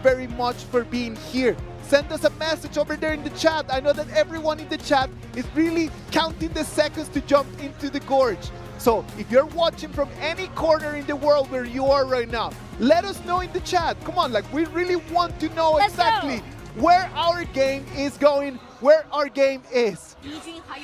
very much for being here. Send us a message over there in the chat. I know that everyone in the chat is really counting the seconds to jump into the gorge. So if you're watching from any corner in the world where you are right now, let us know in the chat. Come on, like we really want to know exactly where our game is going, where our game is.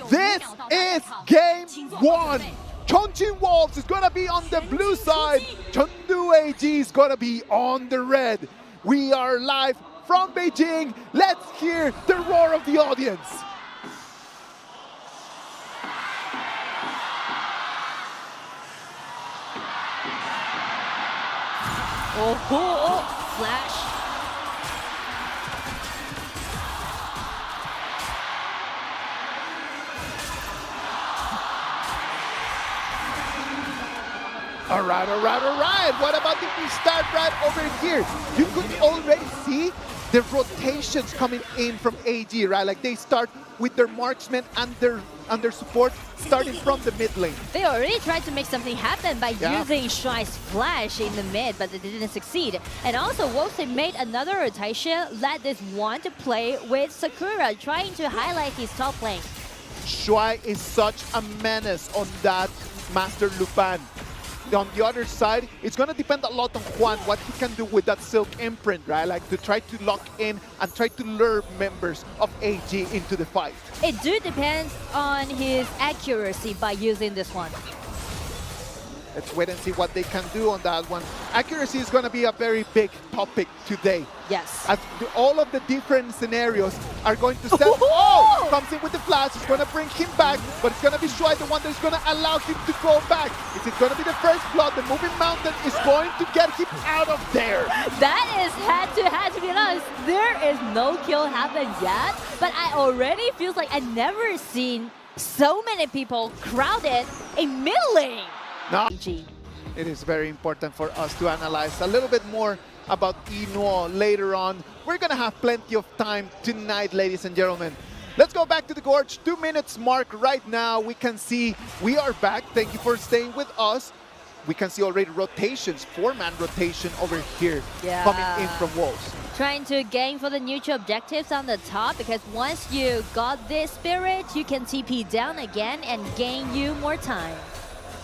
This is game 1. Chongqing Wolves is gonna be on the blue side. Chengdu AG is gonna be on the red. We are live from Beijing. Let's hear the roar of the audience. Oh, flash. All right. What about if we start right over here? You could already see the rotations coming in from AG, right? Like they start with their marksmen and their support starting from the mid lane. They already tried to make something happen by using Shuai's flash in the mid, but it didn't succeed. And also, Wolves made another rotation, led this one to play with Sakura, trying to highlight his top lane. Shuai is such a menace on that Master Lupin. On the other side, it's going to depend a lot on Juan, what he can do with that Silk Imprint, right? Like to try to lock in and try to lure members of AG into the fight. It do depends on his accuracy by using this one. Let's wait and see what they can do on that one. Accuracy is going to be a very big topic today. Yes. As all of the different scenarios are going to set. Oh! Comes in with the flash. It's going to bring him back, but it's going to be Shuai, the one that's going to allow him to go back. Is it going to be the first blood? The moving mountain is going to get him out of there. That is had to be honest. There is no kill happened yet, but I already feels like I never seen so many people crowded in mid lane. Now, it is very important for us to analyze a little bit more about Inuo later on. We're going to have plenty of time tonight, ladies and gentlemen. Let's go back to the gorge. 2 minutes mark right now. We can see we are back. Thank you for staying with us. We can see already rotations, 4-man rotation over here coming in from Wolves. Trying to gain for the neutral objectives on the top, because once you got this spirit, you can TP down again and gain you more time.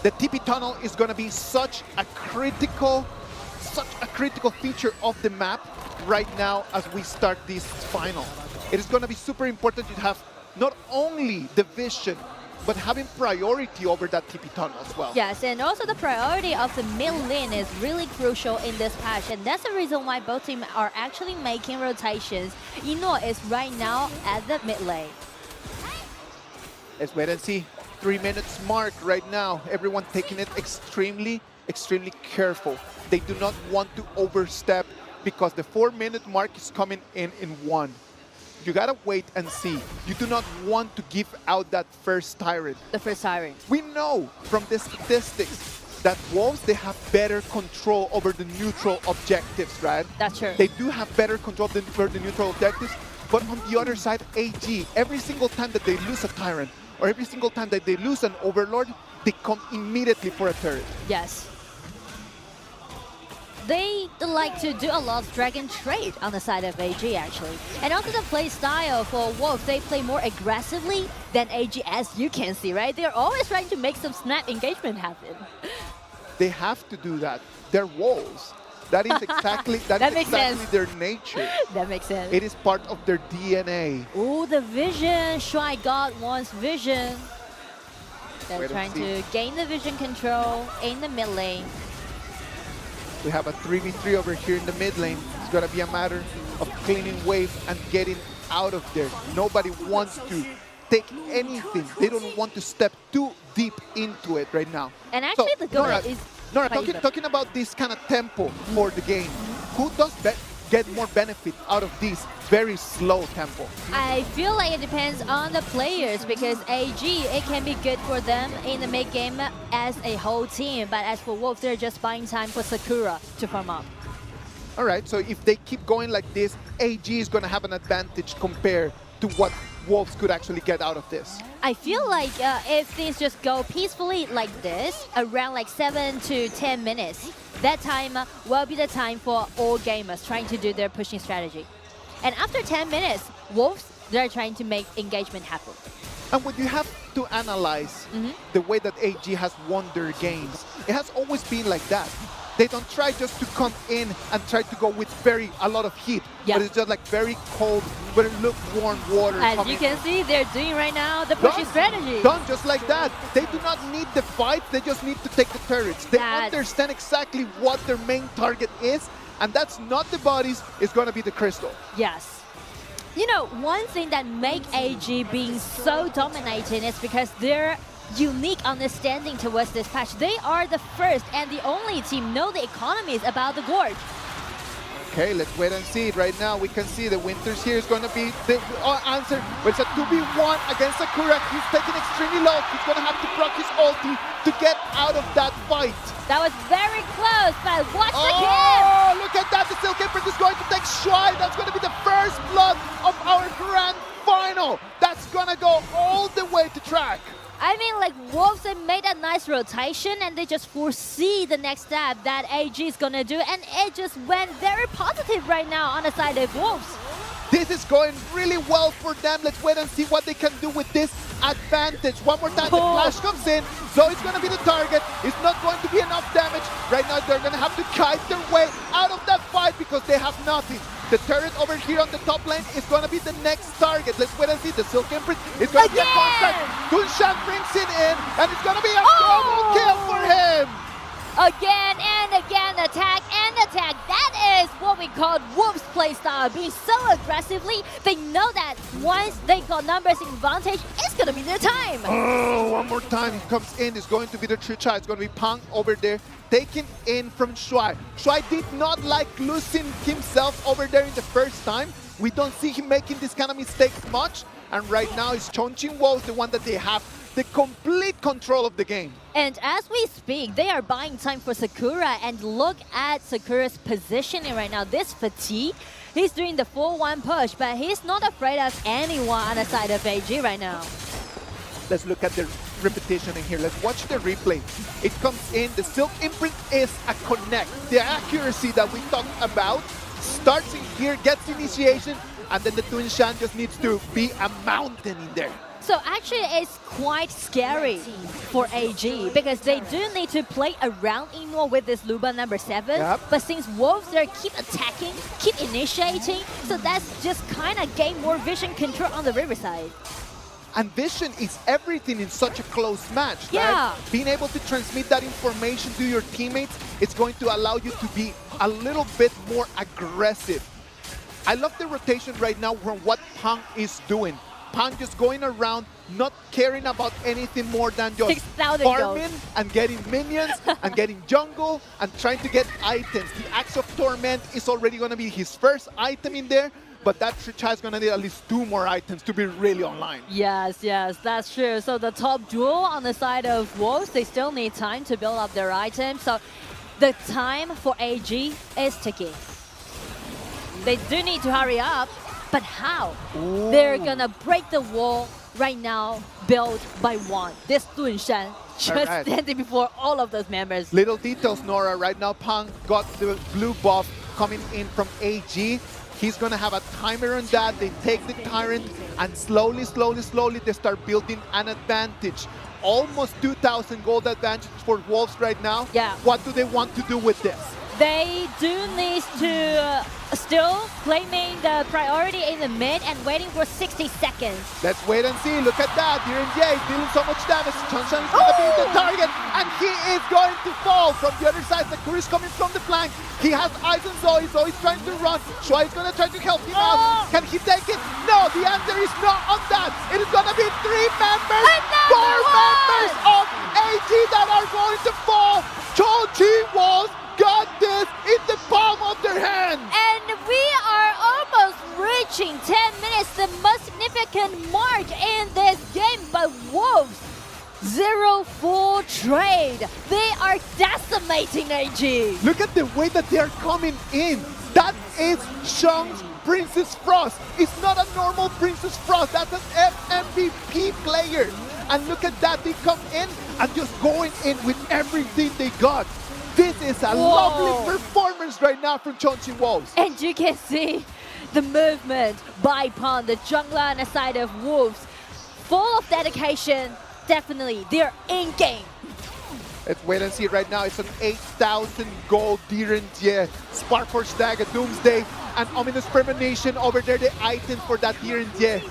The TP tunnel is going to be such a critical feature of the map right now as we start this final. It is going to be super important to have not only the vision, but having priority over that TP tunnel as well. Yes, and also the priority of the mid lane is really crucial in this patch, and that's the reason why both teams are actually making rotations. Inuo is right now at the mid lane. Let's wait and see. 3 minutes mark right now. Everyone taking it extremely careful. They do not want to overstep because the 4-minute mark is coming in 1. You gotta wait and see. You do not want to give out that first tyrant. The first tyrant. We know from the statistics that Wolves, they have better control over the neutral objectives, right? That's true. They do have better control over the neutral objectives, but on the other side, AG, every single time that they lose a tyrant, or every single time that they lose an overlord, they come immediately for a turret. Yes. They like to do a lot of drag and trade on the side of AG, actually. And also the play style for Wolves, they play more aggressively than AG, as you can see, right? They're always trying to make some snap engagement happen. They have to do that. They're Wolves. That is exactly, their nature. That makes sense. It is part of their DNA. Ooh, the vision. Shuai got one's vision. They're trying to gain the vision control in the mid lane. We have a 3v3 over here in the mid lane. It's going to be a matter of cleaning wave and getting out of there. Nobody wants to take anything. They don't want to step too deep into it right now. And actually, so, the goal is... Nora, talking about this kind of tempo for the game, who does get more benefit out of this very slow tempo? I feel like it depends on the players, because AG, it can be good for them in the mid game as a whole team, but as for Wolves, they're just buying time for Sakura to farm up. All right, so if they keep going like this, AG is going to have an advantage compared to what Wolves could actually get out of this. I feel like if things just go peacefully like this, around like 7 to 10 minutes, that time will be the time for all gamers trying to do their pushing strategy. And after 10 minutes, Wolves, they're trying to make engagement happen. And when you have to analyze the way that AG has won their games, it has always been like that. They don't try just to come in and try to go with a lot of heat, but it's just like very cold, very lukewarm water. As you can see, they're doing right now the pushing strategy. Done just like that. They do not need the fight, they just need to take the turrets. They understand exactly what their main target is, and that's not the bodies, it's going to be the crystal. Yes. You know, one thing that make AG being so dominating is because they're unique understanding towards this patch. They are the first and the only team know the economies about the Gorge. Okay, let's wait and see. Right now, we can see the Winters here is going to be the answer. But it's a 2v1 against Sakura. He's taking extremely low. He's going to have to proc his ulti to get out of that fight. That was very close, but watch the kill! Oh, look at that. The Silk Empress is going to take Shuai. That's going to be the first blood of our grand final. That's going to go all the way to track. I mean, like, Wolves, they made a nice rotation and they just foresee the next step that AG is gonna do, and it just went very positive right now on the side of Wolves. This is going really well for them. Let's wait and see what they can do with this advantage. One more time, the flash comes in. So it's going to be the target. It's not going to be enough damage. Right now, they're going to have to kite their way out of that fight because they have nothing. The turret over here on the top lane is going to be the next target. Let's wait and see. The Silk Imprint is going to be a contact. Kunshan brings it in, and it's going to be a double kill for him. Again and again, attack and attack. That is what we call Wolves playstyle, being so aggressively. They know that once they got numbers in advantage, it's going to be their time. Oh, one more time. He comes in. It's going to be the Tricha. It's going to be Pang over there, taken in from Shuai. Shuai did not like losing himself over there in the first time. We don't see him making this kind of mistakes much. And right now, it's Chongqing Wolves, the one that they have the complete control of the game. And as we speak, they are buying time for Sakura, and look at Sakura's positioning right now. This fatigue, he's doing the 4-1 push, but he's not afraid of anyone on the side of AG right now. Let's look at the repetition in here. Let's watch the replay. It comes in, the Silk Imprint is a connect. The accuracy that we talked about starts in here, gets initiation, and then the Twin Shan just needs to be a mountain in there. So actually it's quite scary for AG because they do need to play around Ino with this Luba number 7. Yep. But since Wolves, they keep attacking, keep initiating, so that's just kind of gain more vision control on the riverside. And vision is everything in such a close match, yeah. Right? Being able to transmit that information to your teammates, it's going to allow you to be a little bit more aggressive. I love the rotation right now from what Pang is doing. Pang just going around, not caring about anything more than just farming and getting minions and getting jungle and trying to get items. The Axe of Torment is already going to be his first item in there, but that Tricha is going to need at least 2 more items to be really online. Yes, yes, that's true. So the top duel on the side of Wolves, they still need time to build up their items. So the time for AG is ticking. They do need to hurry up, but how? Ooh. They're gonna break the wall right now, built by one. This Dun Shan just standing before all of those members. Little details, Nora. Right now, Pang got the blue buff coming in from AG. He's gonna have a timer on that. They take the Tyrant and slowly, slowly, slowly they start building an advantage. Almost 2,000 gold advantage for Wolves right now. Yeah. What do they want to do with this? They do need to still claiming the priority in the mid and waiting for 60 seconds. Let's wait and see. Look at that. Here in Jay dealing so much damage. Chanshan is going to be the target, and he is going to fall. From the other side, Sakura is coming from the flank. He has eyes on Zoe. Zoe's trying to run. Shuai is going to try to help him out. Can he take it? No, the answer is not on that. It is going to be 3 members, 4 members of AG that are going to fall. Chongqing Wolves got this in the palm of their hand. And we are almost reaching 10 minutes, the most significant mark in this game. But Wolves, 0-4 trade. They are decimating AG. Look at the way that they are coming in. That is Shang's Princess Frost. It's not a normal Princess Frost. That's an MVP player. And look at that. They come in and just going in with everything they got. This is a lovely performance right now from Chongqing Wolves. And you can see the movement by Pond, the jungler on the side of Wolves. Full of dedication, definitely, they're in game. Let's wait and see right now. It's an 8,000 gold Direnjie, Spark Force Dagger, Doomsday, and Ominous Premonition over there, the items for that Direnjie.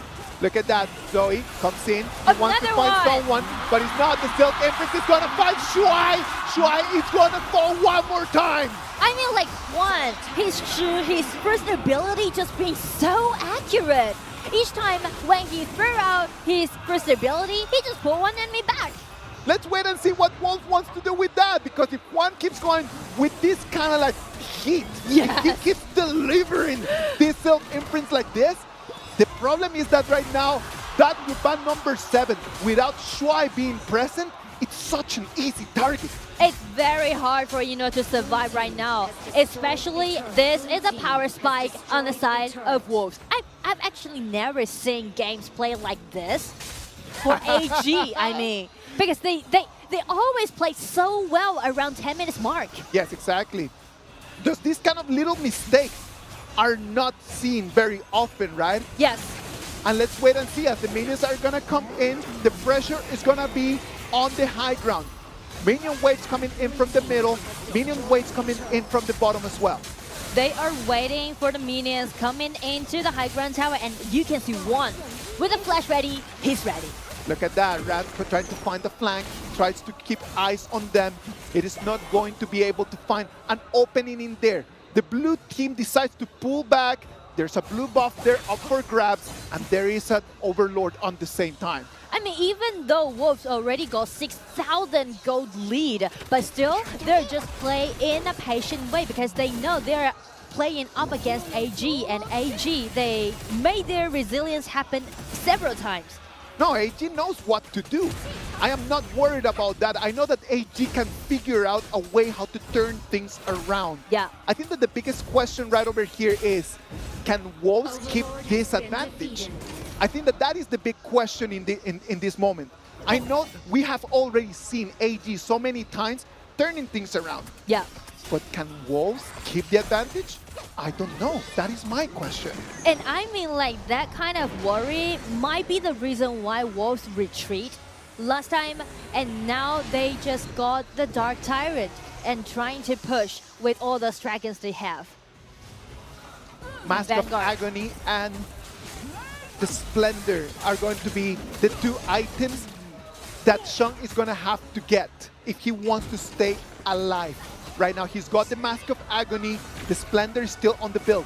Look at that. Zoe comes in. He wants to find someone, but he's not. The Silk Empress is going to find Shuai. Shuai is going to fall one more time. I mean, like, his first ability just being so accurate. Each time when he threw out his first ability, he just pulled one enemy back. Let's wait and see what Wolf wants to do with that, because if one keeps going with this kind of like heat, if he keeps delivering this Silk Imprint like this, the problem is that right now, that Ruban number 7, without Shuai being present, it's such an easy target. It's very hard for to survive right now, especially this is a power spike on the side of Wolves. I've actually never seen games play like this for AG, I mean, because they always play so well around 10 minutes mark. Yes, exactly. Just these kind of little mistakes are not seen very often, right? Yes. And let's wait and see as the minions are gonna come in, the pressure is gonna be on the high ground. Minion waves coming in from the middle, minion waves coming in from the bottom as well. They are waiting for the minions coming into the high ground tower, and you can see one with a flash ready, he's ready. Look at that, Rat trying to find the flank, tries to keep eyes on them. It is not going to be able to find an opening in there. The blue team decides to pull back. There's a blue buff there up for grabs, and there is an Overlord on the same time. I mean, even though Wolves already got 6,000 gold lead, but still, they're just playing in a patient way because they know they're playing up against AG, and AG, they made their resilience happen several times. No, AG knows what to do. I am not worried about that. I know that AG can figure out a way how to turn things around. Yeah. I think that the biggest question right over here is, can Wolves keep this advantage? I think that that is the big question in this moment. I know we have already seen AG so many times turning things around. Yeah. But can Wolves keep the advantage? I don't know. That is my question. And I mean, like, that kind of worry might be the reason why Wolves retreat last time, and now they just got the Dark Tyrant and trying to push with all those dragons they have. Mask of Agony and the Splendor are going to be the two items that Shang is going to have to get if he wants to stay alive. Right now, he's got the Mask of Agony. The Splendor is still on the build.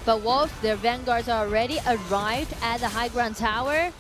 But Wolves, their Vanguards are already arrived at the high ground tower.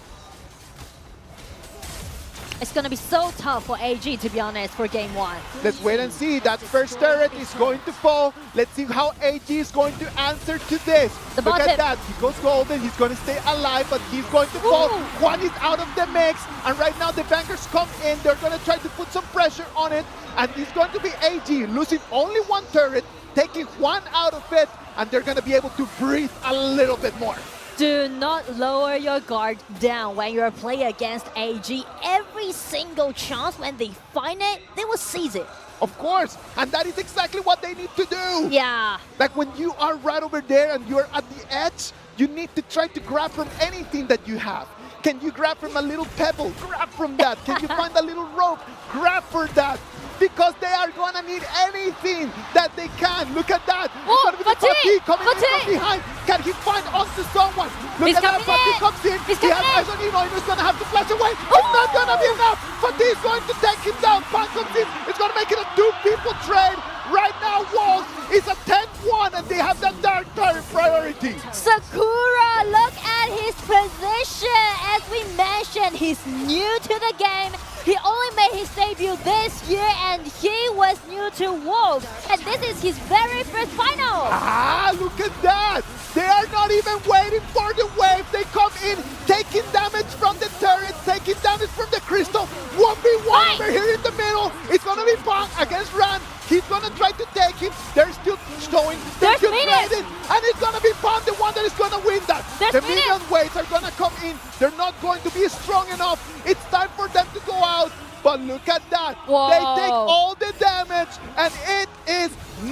It's going to be so tough for AG, to be honest, for game one. Let's wait and see. That first turret is going to fall. Let's see how AG is going to answer to this. Look at that. He goes golden. He's going to stay alive, but he's going to fall. One is out of the mix. And right now, the Vanguards come in. They're going to try to put some pressure on it. And it's going to be AG losing only one turret, taking one out of it. And they're going to be able to breathe a little bit more. Do not lower your guard down when you're playing against AG. Every single chance when they find it, they will seize it. Of course, and that is exactly what they need to do. Yeah. Like when you are right over there and you're at the edge, you need to try to grab from anything that you have. Can you grab from a little pebble? Grab from that. Can you find a little rope? Grab for that. Because they are going to need anything that they can. Look at that. Fatih coming in from behind. Can he find onto someone? Look at that. Fatih comes in. He has eyes on Eno. He's going to have to flash away. It's not going to be enough. Fatih is going to take him down. Pan comes in. It's going to make it a two-people trade. Right now, Wolves is a 10-1, and they have that Dark Tyrant priority. Sakura, look at his position. As we mentioned, he's new to the game. He only made his debut this year, and he was new to Wolves. And this is his very first final. Ah, look at that. They are not even waiting for the wave. They come in, taking damage from the turret, taking damage from the crystal. 1v1 over here in the middle. It's going to be Pong against Ran. He's going to try to take him. They're still showing. They're still trading. And it's going to be Pong, the one that is going to win that. The minion waves are going to come in. They're not going to be strong enough. It's time for them to go out. But look at that. Whoa. They take all the damage. and it is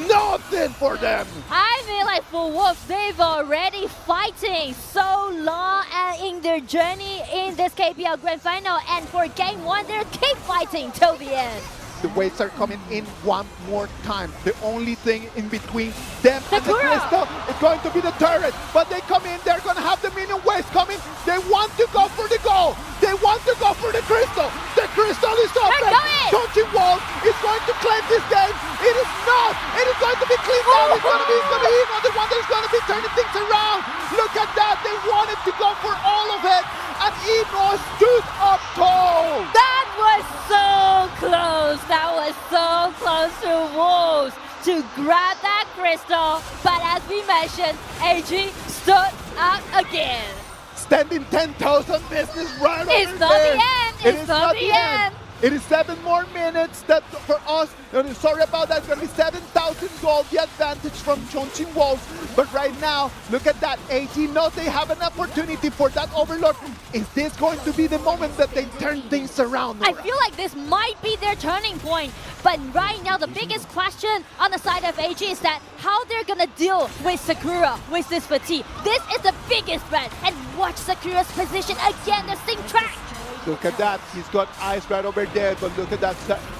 nothing for them. I mean, like for Wolves, they've already fighting so long in their journey in this KPL Grand Final, and for Game 1, they keep fighting till the end. The waves are coming in one more time. The only thing in between them and the Crystal is going to be the turret. But they come in, they're going to have the minion waves coming. They want to go for the goal. They want to go for the Crystal. The Crystal is open. Chongqing Wolves is going to claim this game. It is not. It is going to be cleaned out. It's going to be Eno, the one that is going to be turning things around. Look at that. They wanted to go for all of it. And Eno stood up tall. That was so close. That was so close to Wolves to grab that crystal. But as we mentioned, AG stood up again. Standing 10,000 business right over there. It's not the end. It's not the end. It is 7 more minutes that for us, sorry about that, it's going to be 7,000 gold, the advantage from Chongqing Wolves. But right now, look at that, AG knows they have an opportunity for that Overlord. Is this going to be the moment that they turn things around? I feel like this might be their turning point. But right now, the biggest question on the side of AG is that how they're going to deal with Sakura, with this fatigue. This is the biggest threat. And watch Sakura's position again, the same track. Look at that, he's got eyes right over there, but look at that,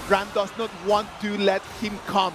Rand does not want to let him come.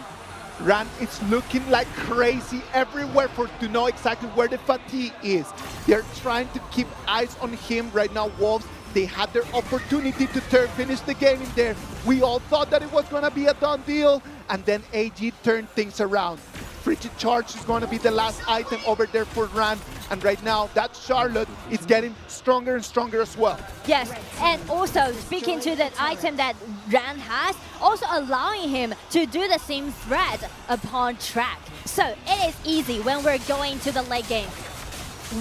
Rand is looking like crazy everywhere to know exactly where the fatigue is. They're trying to keep eyes on him right now, Wolves. They had their opportunity to finish the game in there. We all thought that it was going to be a done deal, and then AG turned things around. Frigid Charge is going to be the last item over there for Rand. And right now, that Charlotte is getting stronger and stronger as well. Yes, and also speaking to that item that Rand has, also allowing him to do the same threat upon track. So it is easy when we're going to the late game.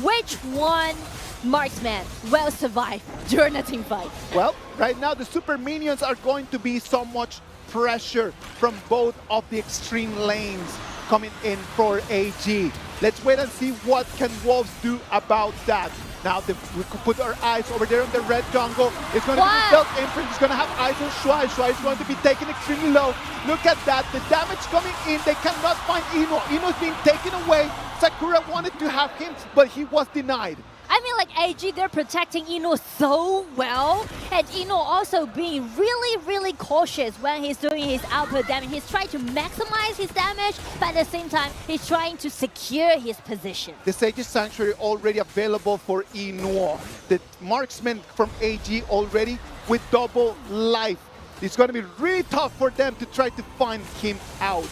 Which one marksman will survive during a team fight? Well, right now the super minions are going to be so much pressure from both of the extreme lanes coming in for AG. Let's wait and see what can Wolves do about that. Now we could put our eyes over there on the red jungle. It's going to be the stealth imprint. It's going to have eyes on Shuai. Shuai is going to be taken extremely low. Look at that. The damage coming in. They cannot find Eno. Eno's being taken away. Sakura wanted to have him, but he was denied. I mean, like AG, they're protecting Eno so well, and Eno also being really cautious when he's doing his output damage. He's trying to maximize his damage, but at the same time, he's trying to secure his position. The Sage's Sanctuary already available for Eno. The marksman from AG already with double life. It's going to be really tough for them to try to find him out.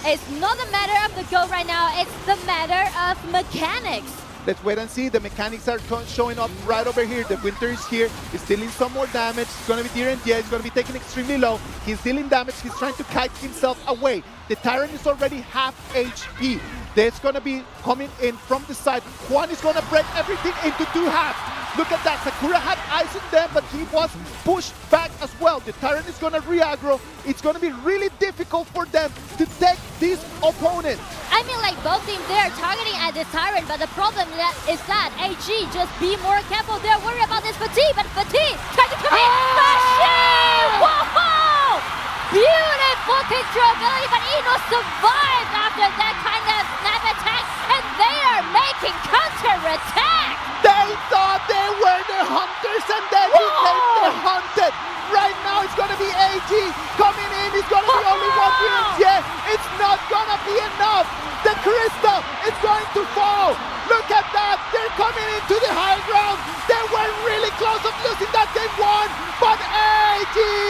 It's not a matter of the goal right now, it's the matter of mechanics. Let's wait and see. The mechanics are showing up right over here. The Winter is here. He's dealing some more damage. It's going to be Deer and yeah, he's going to be taken extremely low. He's dealing damage. He's trying to kite himself away. The Tyrant is already half HP. That's going to be coming in from the side. Juan is going to break everything into two halves. Look at that. Sakura had eyes on them, but he was pushed back as well. The Tyrant is going to re-aggro. It's going to be really difficult for them to take this opponent. I mean, like, both teams, they're targeting at this Tyrant, but the problem is that AG, just be more careful. They're worried about this Fatigue, but Fatigue trying to come in. Machine! Whoa! Beautiful controlability, but Eno survived after that kind of snap attack, and they are making counter-attack. They thought they were the hunters, and then became the hunted. Right now, it's going to be AG coming in. It's going to be only one win. Yeah, it's not going to be enough. The Crystal is going to fall. Look at that. They're coming into the high ground. They were really close of losing that game one, but AG